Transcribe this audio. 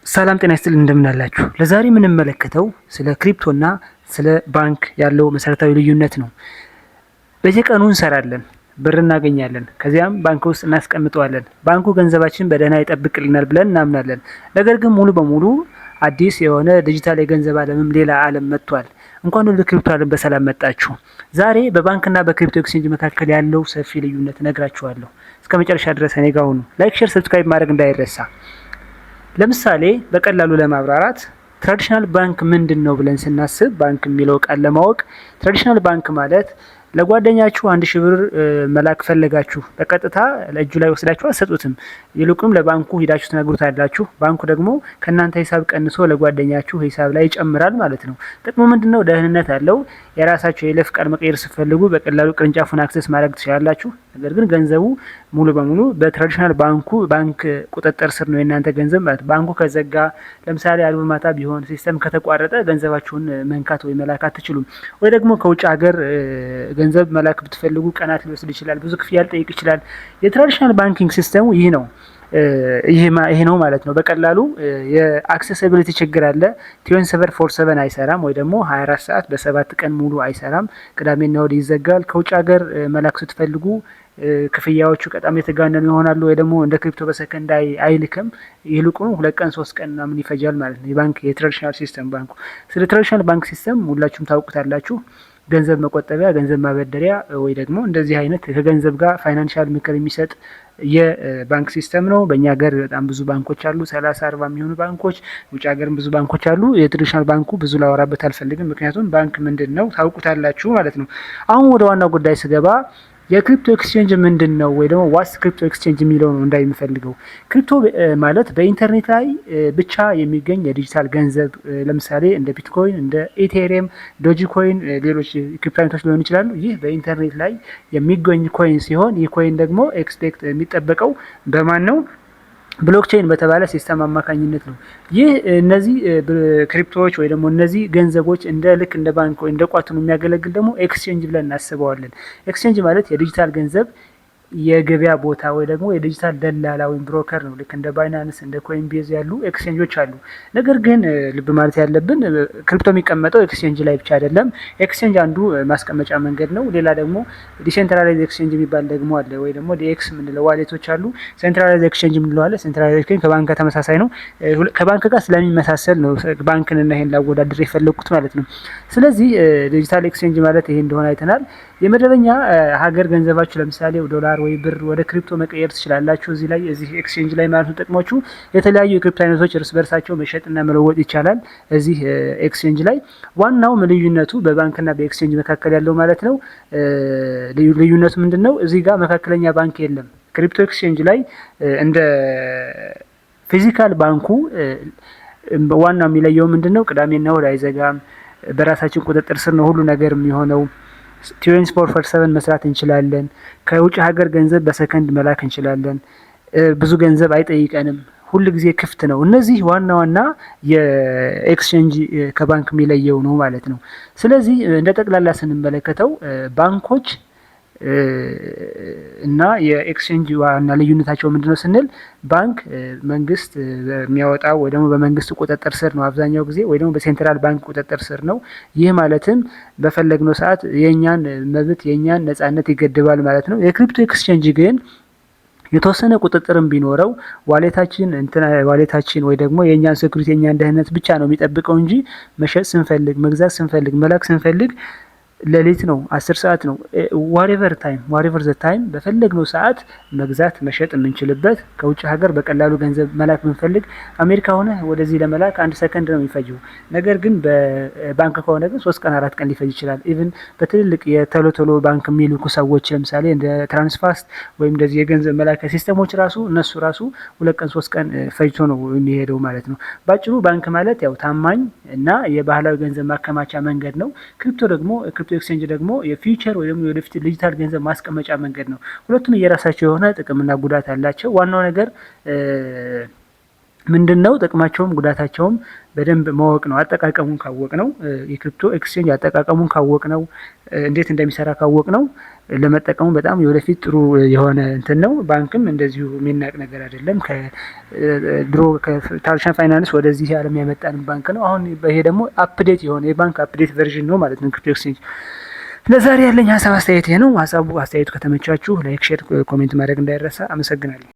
ሰላም ጤና ይስጥልኝ እንደምን አላችሁ? ለዛሬ የምንመለከተው ስለ ክሪፕቶና ስለ ባንክ ያለው መሰረታዊ ልዩነት ነው። በየቀኑ እንሰራለን፣ ብር እናገኛለን፣ ከዚያም ባንክ ውስጥ እናስቀምጠዋለን። ባንኩ ገንዘባችን በደህና ይጠብቅልናል ብለን እናምናለን። ነገር ግን ሙሉ በሙሉ አዲስ የሆነ ዲጂታል የገንዘብ ዓለምም ሌላ ዓለም መጥቷል። እንኳን ወደ ክሪፕቶ ዓለም በሰላም መጣችሁ። ዛሬ በባንክና በክሪፕቶ ኤክስቼንጅ መካከል ያለው ሰፊ ልዩነት እነግራችኋለሁ። እስከ መጨረሻ ድረስ እኔ ጋር ሁኑ። ላይክ፣ ሼር፣ ሰብስክራይብ ማድረግ እንዳይረሳ። ለምሳሌ በቀላሉ ለማብራራት ትራዲሽናል ባንክ ምንድን ነው ብለን ስናስብ ባንክ የሚለው ቃል ለማወቅ ትራዲሽናል ባንክ ማለት ለጓደኛችሁ 1000 ብር መላክ ፈለጋችሁ በቀጥታ ለእጁ ላይ ወስዳችሁ አሰጡትም። ይልቁንም ለባንኩ ሂዳችሁ ትነግሩታላችሁ። ባንኩ ደግሞ ከእናንተ ሂሳብ ቀንሶ ለጓደኛችሁ ሂሳብ ላይ ይጨምራል ማለት ነው። ጥቅሙ ምንድነው? ደህንነት አለው። የራሳችሁ የይለፍ ቃል መቀየር ስትፈልጉ በቀላሉ ቅርንጫፉን አክሰስ ማድረግ ትችላላችሁ። ነገር ግን ገንዘቡ ሙሉ በሙሉ በትራዲሽናል ባንክ ቁጥጥር ስር ነው የእናንተ ገንዘብ ማለት። ባንኩ ከዘጋ ለምሳሌ አልቦ ማታ ቢሆን ሲስተም ከተቋረጠ ገንዘባችሁን መንካት ወይ መላክ አትችሉም። ወይ ደግሞ ከውጭ ሀገር ገንዘብ መላክ ብትፈልጉ ቀናት ሊወስድ ይችላል። ብዙ ክፍያ ሊጠይቅ ይችላል። የትራዲሽናል ባንኪንግ ሲስተሙ ይህ ነው። ይሄ ነው ማለት ነው። በቀላሉ የአክሰሲቢሊቲ ችግር አለ። 24/7 አይሰራም፣ ወይ ደግሞ 24 ሰዓት በ7 ቀን ሙሉ አይሰራም። ቅዳሜና እሁድ ይዘጋል። ከውጭ ሀገር መላክ ስትፈልጉ ክፍያዎቹ በጣም የተጋነኑ ይሆናሉ። ወይ ደግሞ እንደ ክሪፕቶ በሰከንድ አይልክም። ይልቁኑ 2 ቀን 3 ቀን ምናምን ይፈጃል ማለት ነው። የባንክ የትራዲሽናል ሲስተም ባንኩ። ስለ ትራዲሽናል ባንክ ሲስተም ሁላችሁም ታውቁታላችሁ። ገንዘብ መቆጠቢያ፣ ገንዘብ ማበደሪያ ወይ ደግሞ እንደዚህ አይነት ከገንዘብ ጋር ፋይናንሻል ምክር የሚሰጥ የባንክ ሲስተም ነው። በእኛ ሀገር በጣም ብዙ ባንኮች አሉ፣ 30-40 የሚሆኑ ባንኮች። ውጭ ሀገርም ብዙ ባንኮች አሉ። የትራዲሽናል ባንኩ ብዙ ላወራበት አልፈልግም፣ ምክንያቱም ባንክ ምንድን ነው ታውቁታላችሁ ማለት ነው። አሁን ወደ ዋናው ጉዳይ ስገባ የክሪፕቶ ኤክስቼንጅ ምንድን ነው ወይ ደግሞ ዋትስ ክሪፕቶ ኤክስቼንጅ የሚለው ነው እንዳይምፈልገው። ክሪፕቶ ማለት በኢንተርኔት ላይ ብቻ የሚገኝ የዲጂታል ገንዘብ፣ ለምሳሌ እንደ ቢትኮይን፣ እንደ ኢቴሪየም፣ ዶጂ ኮይን፣ ሌሎች ክሪፕቶ አይነቶች ሊሆኑ ይችላሉ። ይህ በኢንተርኔት ላይ የሚገኝ ኮይን ሲሆን ይህ ኮይን ደግሞ ኤክስፔክት የሚጠበቀው በማን ነው? ብሎክቼን በተባለ ሲስተም አማካኝነት ነው። ይህ እነዚህ ክሪፕቶዎች ወይ ደግሞ እነዚህ ገንዘቦች ልክ እንደ ባንክ ወይ እንደ ቋት ነው የሚያገለግል ደግሞ ኤክስቼንጅ ብለን እናስበዋለን። ኤክስቼንጅ ማለት የዲጂታል ገንዘብ የገበያ ቦታ ወይ ደግሞ የዲጂታል ደላላ ወይም ብሮከር ነው። ልክ እንደ ባይናንስ እንደ ኮይንቤዝ ያሉ ኤክስቼንጆች አሉ። ነገር ግን ልብ ማለት ያለብን ክሪፕቶ የሚቀመጠው ኤክስቼንጅ ላይ ብቻ አይደለም። ኤክስቼንጅ አንዱ ማስቀመጫ መንገድ ነው። ሌላ ደግሞ ዲሴንትራላይዝ ኤክስቼንጅ የሚባል ደግሞ አለ፣ ወይ ደግሞ ዲኤክስ የምንለው ዋሌቶች አሉ። ሴንትራላይዝ ኤክስቼንጅ የምንለው አለ። ሴንትራላይዝ ኤክስቼንጅ ከባንክ ጋር ተመሳሳይ ነው። ከባንክ ጋር ስለሚመሳሰል ነው ባንክን እና ይሄን ላወዳድር የፈለኩት ማለት ነው። ስለዚህ ዲጂታል ኤክስቼንጅ ማለት ይሄ እንደሆነ አይተናል። የመደበኛ ሀገር ገንዘባችሁ ለምሳሌ ዶላር ወይ ብር ወደ ክሪፕቶ መቀየር ትችላላችሁ። እዚህ ኤክስቼንጅ ላይ ማለት ነው። ጥቅሞቹ የተለያዩ የክሪፕቶ አይነቶች እርስ በርሳቸው መሸጥና መለወጥ ይቻላል። እዚህ ኤክስቼንጅ ላይ ዋናው ልዩነቱ በባንክና በኤክስቼንጅ መካከል ያለው ማለት ነው። ልዩነቱ ምንድነው? እዚህ ጋር መካከለኛ ባንክ የለም። ክሪፕቶ ኤክስቼንጅ ላይ እንደ ፊዚካል ባንኩ ዋናው የሚለየው ምንድነው? ቅዳሜና እሁድ አይዘጋም። በራሳችን ቁጥጥር ስር ነው ሁሉ ነገር የሚሆነው። 24/7 መስራት እንችላለን። ከውጭ ሀገር ገንዘብ በሰከንድ መላክ እንችላለን። ብዙ ገንዘብ አይጠይቀንም። ሁሉ ጊዜ ክፍት ነው። እነዚህ ዋና ዋና የኤክስቼንጅ ከባንክ የሚለየው ነው ማለት ነው። ስለዚህ እንደ ጠቅላላ ስንመለከተው ባንኮች እና የኤክስቼንጅ ዋና ልዩነታቸው ምንድነው ስንል ባንክ መንግስት የሚያወጣው ወይ ደግሞ በመንግስት ቁጥጥር ስር ነው አብዛኛው ጊዜ፣ ወይ ደግሞ በሴንትራል ባንክ ቁጥጥር ስር ነው። ይህ ማለትም በፈለግነው ሰዓት የኛን መብት የኛን ነጻነት ይገድባል ማለት ነው። የክሪፕቶ ኤክስቼንጅ ግን የተወሰነ ቁጥጥርም ቢኖረው ዋሌታችን ወይ ደግሞ የኛን ሴኩሪቲ የኛን ደህንነት ብቻ ነው የሚጠብቀው እንጂ መሸጥ ስንፈልግ፣ መግዛት ስንፈልግ፣ መላክ ስንፈልግ ሌሊት ነው 10 ሰዓት ነው ዋሬቨር ዘ ታይም በፈለግነው ሰዓት መግዛት መሸጥ የምንችልበት። ከውጭ ሀገር በቀላሉ ገንዘብ መላክ ብንፈልግ አሜሪካ ሆነ ወደዚህ ለመላክ 1 ሰከንድ ነው የሚፈጀው። ነገር ግን በባንክ ከሆነ ግን 3 ቀን 4 ቀን ሊፈጅ ይችላል። ኢቭን በትልልቅ የቶሎ ባንክ የሚልኩ ሰዎች ለምሳሌ እንደ ትራንስፋስት ወይም እንደዚህ የገንዘብ መላኪያ ሲስተሞች እነሱ ራሱ 2 ቀን 3 ቀን ፈጅቶ ነው የሚሄደው ማለት ነው። ባጭሩ ባንክ ማለት ያው ታማኝ እና የባህላዊ ገንዘብ ማከማቻ መንገድ ነው። ክሪፕቶ ኤክስቼንጅ ደግሞ የፊውቸር ወይ ደግሞ የወደፊት ዲጂታል ገንዘብ ማስቀመጫ መንገድ ነው። ሁለቱም የራሳቸው የሆነ ጥቅምና ጉዳት አላቸው። ዋናው ነገር ምንድነው ጥቅማቸውም ጉዳታቸውም በደንብ ማወቅ ነው። አጠቃቀሙን ካወቅ ነው የክሪፕቶ ኤክስቼንጅ አጠቃቀሙን ካወቅ ነው እንዴት እንደሚሰራ ካወቅ ነው ለመጠቀሙ በጣም የወደፊት ጥሩ የሆነ እንትን ነው። ባንክም እንደዚሁ የሚናቅ ነገር አይደለም። ከድሮ ከታርሻን ፋይናንስ ወደዚህ ዓለም ያመጣን ባንክ ነው። አሁን ይሄ ደግሞ አፕዴት የሆነ የባንክ አፕዴት ቨርዥን ነው ማለት ነው ክሪፕቶ ኤክስቼንጅ። ለዛሬ ያለኝ ሀሳብ አስተያየት ይሄ ነው። ሀሳቡ አስተያየቱ ከተመቻችሁ ላይክ፣ ሼር፣ ኮሜንት ማድረግ እንዳይረሳ። አመሰግናለሁ።